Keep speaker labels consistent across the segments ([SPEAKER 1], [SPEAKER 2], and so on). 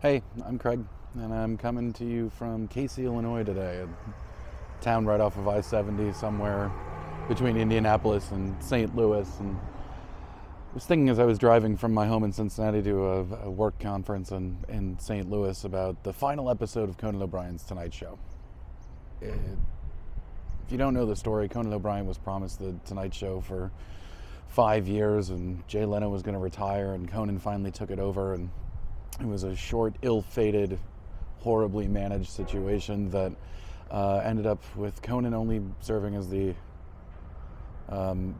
[SPEAKER 1] Hey, I'm Craig, and I'm coming to you from Casey, Illinois today, a town right off of I-70 somewhere between Indianapolis and St. Louis. And I was thinking as I was driving from my home in Cincinnati to a work conference in St. Louis about the final episode of Conan O'Brien's Tonight Show. If you don't know the story, Conan O'Brien was promised the Tonight Show for 5 years, and Jay Leno was going to retire, and Conan finally took it over, and it was a short, ill-fated, horribly managed situation that ended up with Conan only serving as the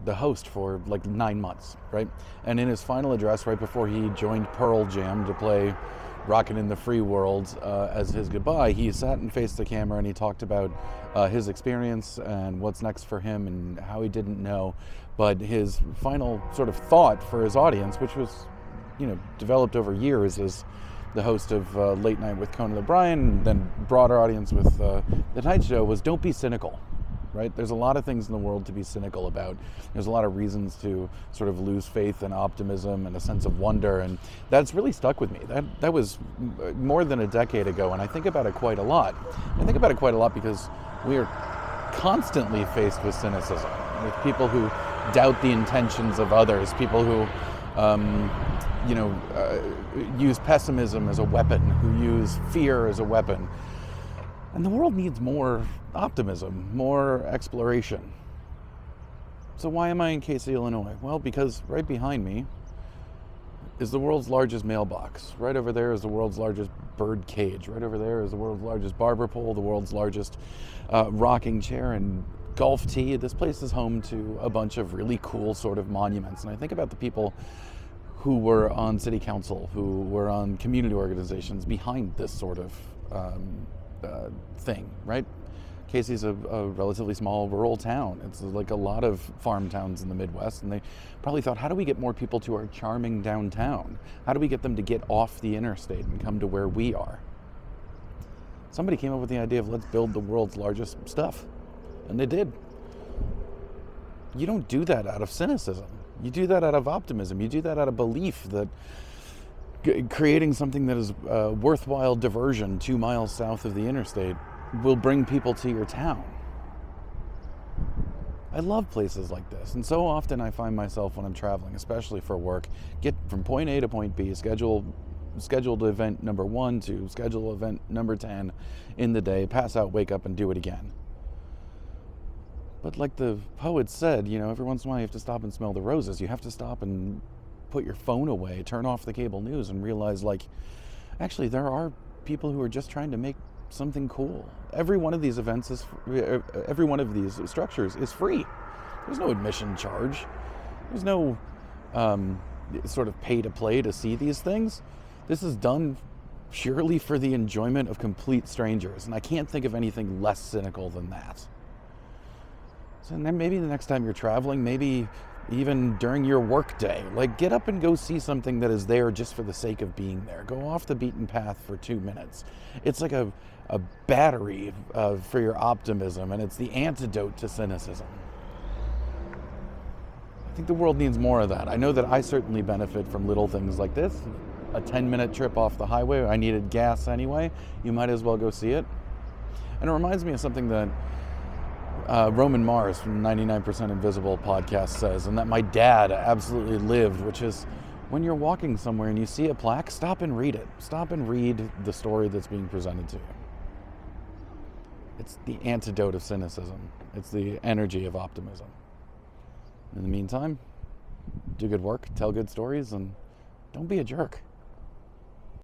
[SPEAKER 1] host for like 9 months, right? And in his final address, right before he joined Pearl Jam to play "Rockin' in the Free World" as his goodbye, he sat and faced the camera and he talked about his experience and what's next for him and how he didn't know. But his final sort of thought for his audience, which was developed over years as the host of Late Night with Conan O'Brien, and then broader audience with The Tonight Show, was don't be cynical, right? There's a lot of things in the world to be cynical about. There's a lot of reasons to sort of lose faith and optimism and a sense of wonder, and that's really stuck with me. That was more than a decade ago, and I think about it quite a lot. I think about it quite a lot because we are constantly faced with cynicism, with people who doubt the intentions of others, people who use pessimism as a weapon, who use fear as a weapon. And the world needs more optimism, more exploration. So why am I in Casey, Illinois? Well, because right behind me is the world's largest mailbox. Right over there is the world's largest bird cage. Right over there is the world's largest barber pole, the world's largest rocking chair and golf tee. This place is home to a bunch of really cool sort of monuments. And I think about the people who were on city council, who were on community organizations behind this sort of thing, right? Casey's a relatively small rural town. It's like a lot of farm towns in the Midwest, and they probably thought, how do we get more people to our charming downtown? How do we get them to get off the interstate and come to where we are? Somebody came up with the idea of let's build the world's largest stuff, and they did. You don't do that out of cynicism. You do that out of optimism. You do that out of belief that creating something that is a worthwhile diversion 2 miles south of the interstate will bring people to your town. I love places like this, and so often I find myself when I'm traveling, especially for work, get from point A to point B, scheduled event number 1 to schedule event number 10 in the day, pass out, wake up, and do it again. But like the poet said, every once in a while you have to stop and smell the roses. You have to stop and put your phone away, turn off the cable news, and realize, actually there are people who are just trying to make something cool. Every one of these structures is free. There's no admission charge. There's no sort of pay to play to see these things. This is done purely for the enjoyment of complete strangers, and I can't think of anything less cynical than that. So then maybe the next time you're traveling, maybe even during your work day, get up and go see something that is there just for the sake of being there. Go off the beaten path for 2 minutes. It's like a battery for your optimism, and it's the antidote to cynicism. I think the world needs more of that. I know that I certainly benefit from little things like this. A 10-minute trip off the highway, I needed gas anyway. You might as well go see it. And it reminds me of something that Roman Mars from 99% Invisible podcast says, and that my dad absolutely lived, which is when you're walking somewhere and you see a plaque, stop and read it. Stop and read the story that's being presented to you. It's the antidote of cynicism. It's the energy of optimism. In the meantime, do good work, tell good stories, and don't be a jerk.